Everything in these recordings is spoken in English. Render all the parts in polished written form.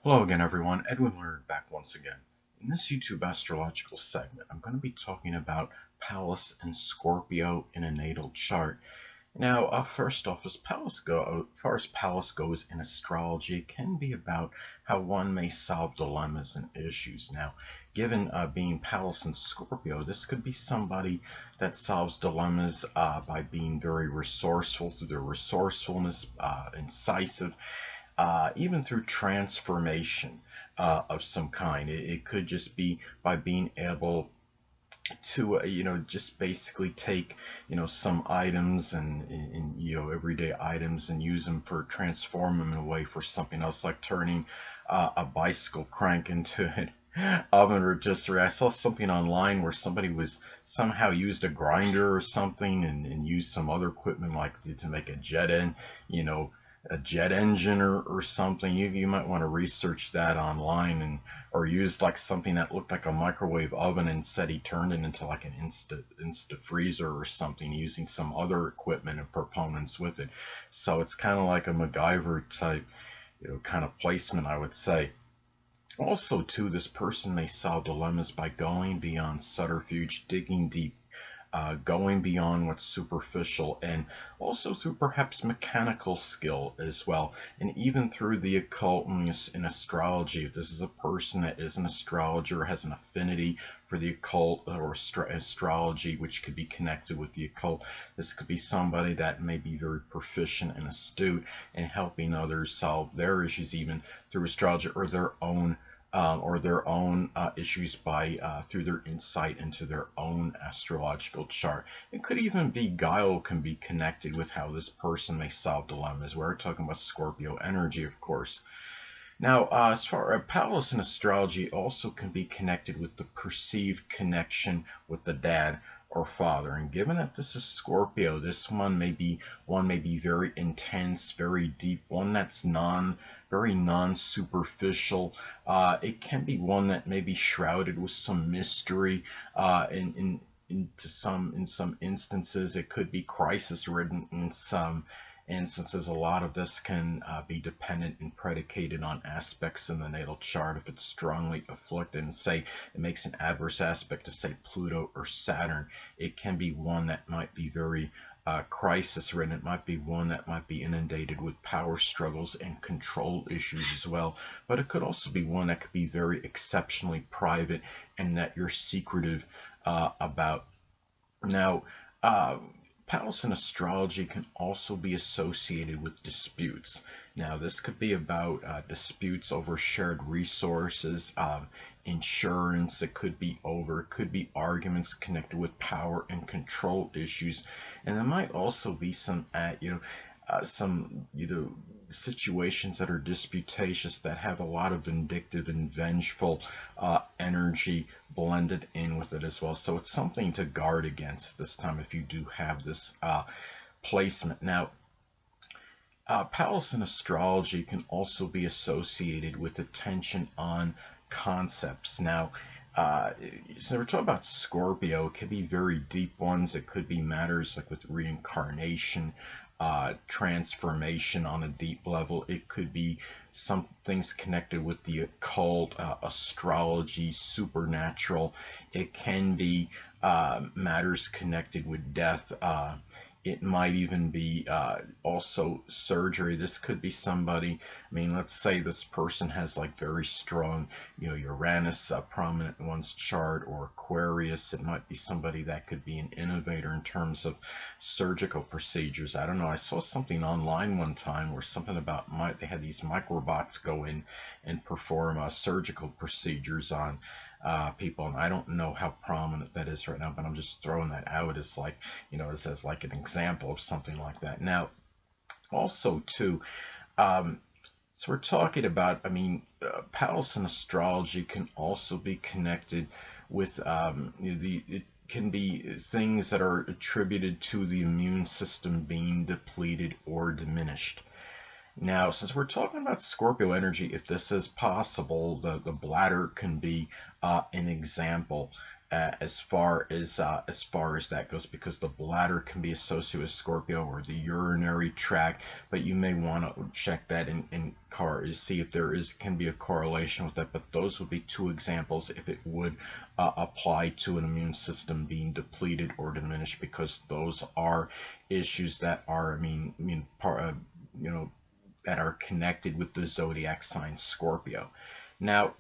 Hello again, everyone. Edwin Learnard back once again. In this YouTube astrological segment, I'm going to be talking about Pallas in Scorpio in a natal chart. Now, first off, as far as Pallas goes in astrology, it can be about how one may solve dilemmas and issues. Now, given being Pallas in Scorpio, this could be somebody that solves dilemmas by being very resourceful through their resourcefulness, incisive, even through transformation of some kind. It could just be by being able to, just basically take, some items and everyday items and use them for transform them in a way for something else, like turning a bicycle crank into an oven or rotisserie. I saw something online where somebody was somehow used a grinder or something and used some other equipment like to make you know, a jet engine or something. You might want to research that online, and or use like something that looked like a microwave oven and said he turned it into like an insta freezer or something using some other equipment and proponents with it. So it's kind of like a MacGyver type, kind of placement, I would say. Also, too, this person may solve dilemmas by going beyond subterfuge, digging deep, going beyond what's superficial, and also through perhaps mechanical skill as well, and even through the occult and astrology. If this is a person that is an astrologer, has an affinity for the occult or astrology, which could be connected with the occult, this could be somebody that may be very proficient and astute in helping others solve their issues, even through astrology or their own issues by through their insight into their own astrological chart. It could even be guile can be connected with how this person may solve dilemmas. We're talking about Scorpio energy, of course. Now, as far as Pallas in astrology also can be connected with the perceived connection with the dad or father. And given that this is Scorpio, this one may be very intense, very deep, one that's very non-superficial. It can be one that may be shrouded with some mystery. In some instances, it could be crisis ridden in some instances. A lot of this can be dependent and predicated on aspects in the natal chart. If it's strongly afflicted and say it makes an adverse aspect to say Pluto or Saturn, it can be one that might be very crisis ridden. It might be one that might be inundated with power struggles and control issues as well. But it could also be one that could be very exceptionally private and that you're secretive about. Now, Pallas in astrology can also be associated with disputes. Now, this could be about disputes over shared resources, insurance. It could be arguments connected with power and control issues, and there might also be some situations that are disputatious that have a lot of vindictive and vengeful energy blended in with it as well. So it's something to guard against this time if you do have this placement. Now, Pallas in astrology can also be associated with attention on concepts. Now, so we're talking about Scorpio. It could be very deep ones. It could be matters like with reincarnation, transformation on a deep level. It could be some things connected with the occult, astrology, supernatural. It can be matters connected with death. It might even be also surgery. This could be somebody, I mean, let's say this person has like very strong, Uranus prominent in one's chart, or Aquarius. It might be somebody that could be an innovator in terms of surgical procedures. I don't know. I saw something online one time where something about they had these microbots go in and perform surgical procedures on people, and I don't know how prominent that is right now, but I'm just throwing that out as like, as like an example of something like that. Now, also too, so we're talking about, Pallas in astrology can also be connected with it can be things that are attributed to the immune system being depleted or diminished. Now, since we're talking about Scorpio energy, if this is possible, the bladder can be an example. as far as that goes, because the bladder can be associated with Scorpio, or the urinary tract. But you may want to check that in see if there can be a correlation with that. But those would be two examples if it would apply to an immune system being depleted or diminished, because those are issues that are, that are connected with the zodiac sign Scorpio. Now,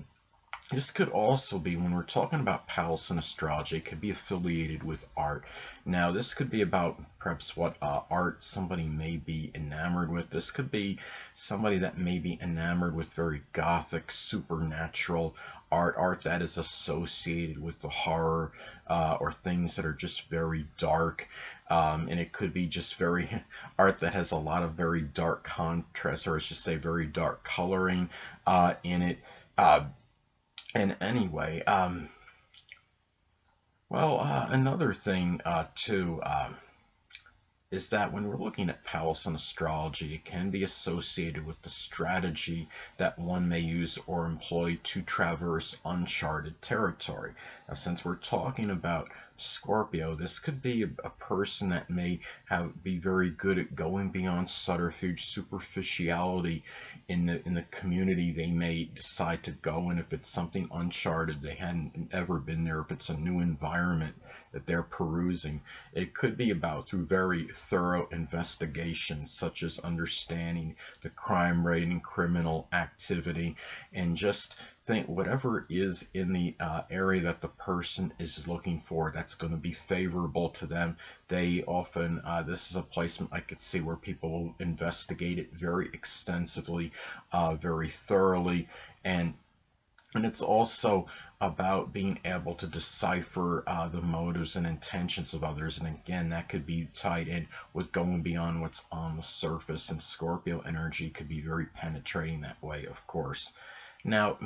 this could also be, when we're talking about Pallas in astrology, it could be affiliated with art. Now, this could be about perhaps what art somebody may be enamored with. This could be somebody that may be enamored with very gothic, supernatural art that is associated with the horror, or things that are just very dark. And it could be just very art that has a lot of very dark contrast, or I should say very dark coloring in it. And anyway, another thing too, is that when we're looking at Pallas in astrology, it can be associated with the strategy that one may use or employ to traverse uncharted territory. Now, since we're talking about Scorpio, this could be a person that may be very good at going beyond subterfuge, superficiality in the community they may decide to go in. If it's something uncharted, they hadn't ever been there, if it's a new environment that they're perusing, it could be about through very thorough investigation, such as understanding the crime rate and criminal activity, and just think whatever is in the area that the person is looking for that's going to be favorable to them. They often, this is a placement I could see where people will investigate it very extensively, very thoroughly, and it's also about being able to decipher the motives and intentions of others. And again, that could be tied in with going beyond what's on the surface. And Scorpio energy could be very penetrating that way, of course. Now,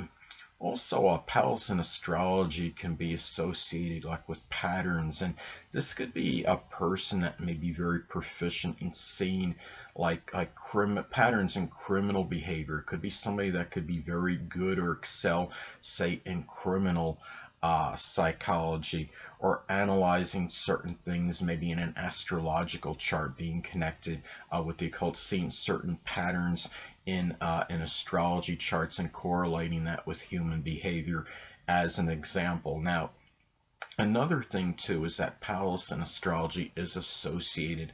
also, Pallas in astrology can be associated like with patterns, and this could be a person that may be very proficient in seeing like patterns in criminal behavior. It could be somebody that could be very good or excel, say, in criminal psychology, or analyzing certain things, maybe in an astrological chart, being connected with the occult, seeing certain patterns in astrology charts and correlating that with human behavior, as an example. Now, another thing too is that Pallas in astrology is associated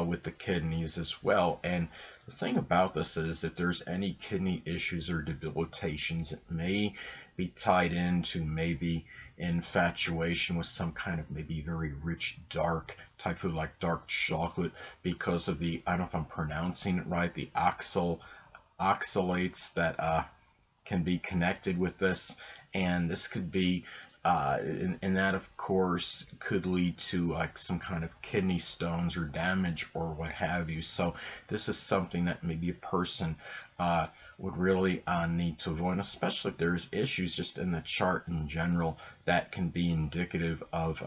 with the kidneys as well. And the thing about this is, if there's any kidney issues or debilitations, it may be tied into maybe infatuation with some kind of maybe very rich dark type food, like dark chocolate, because of the, I don't know if I'm pronouncing it right, the oxalates that can be connected with this. And this could be and that of course could lead to like some kind of kidney stones or damage or what have you. So this is something that maybe a person would really need to avoid, especially if there's issues just in the chart in general that can be indicative of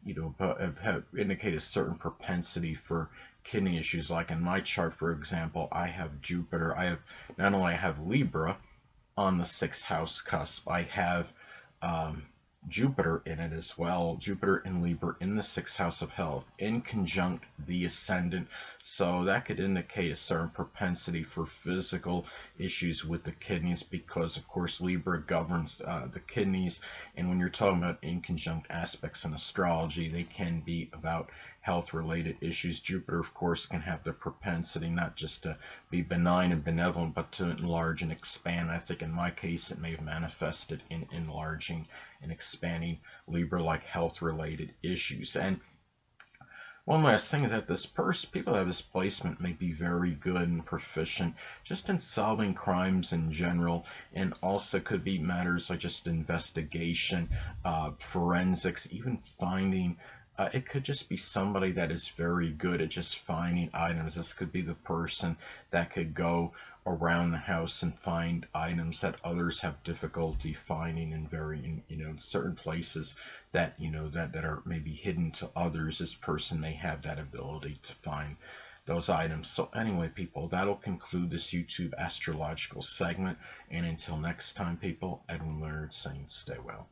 indicate a certain propensity for kidney issues. Like in my chart, for example, I have Jupiter. Not only I have Libra on the 6th house cusp, I have Jupiter in it as well. Jupiter in Libra in the 6th house of health, in conjunct the ascendant. So that could indicate a certain propensity for physical issues with the kidneys, because of course Libra governs the kidneys. And when you're talking about in conjunct aspects in astrology, they can be about health related issues. Jupiter of course can have the propensity not just to be benign and benevolent, but to enlarge and expand. I think in my case it may have manifested in enlarging and expanding Libra like health related issues. And one last thing is that people that have this placement may be very good and proficient just in solving crimes in general, and also could be matters like just investigation, forensics, even finding. It could just be somebody that is very good at just finding items. This could be the person that could go around the house and find items that others have difficulty finding in certain places that that are maybe hidden to others. This person may have that ability to find those items. So anyway, people, that'll conclude this YouTube astrological segment. And until next time, people, Edwin Learnard saying stay well.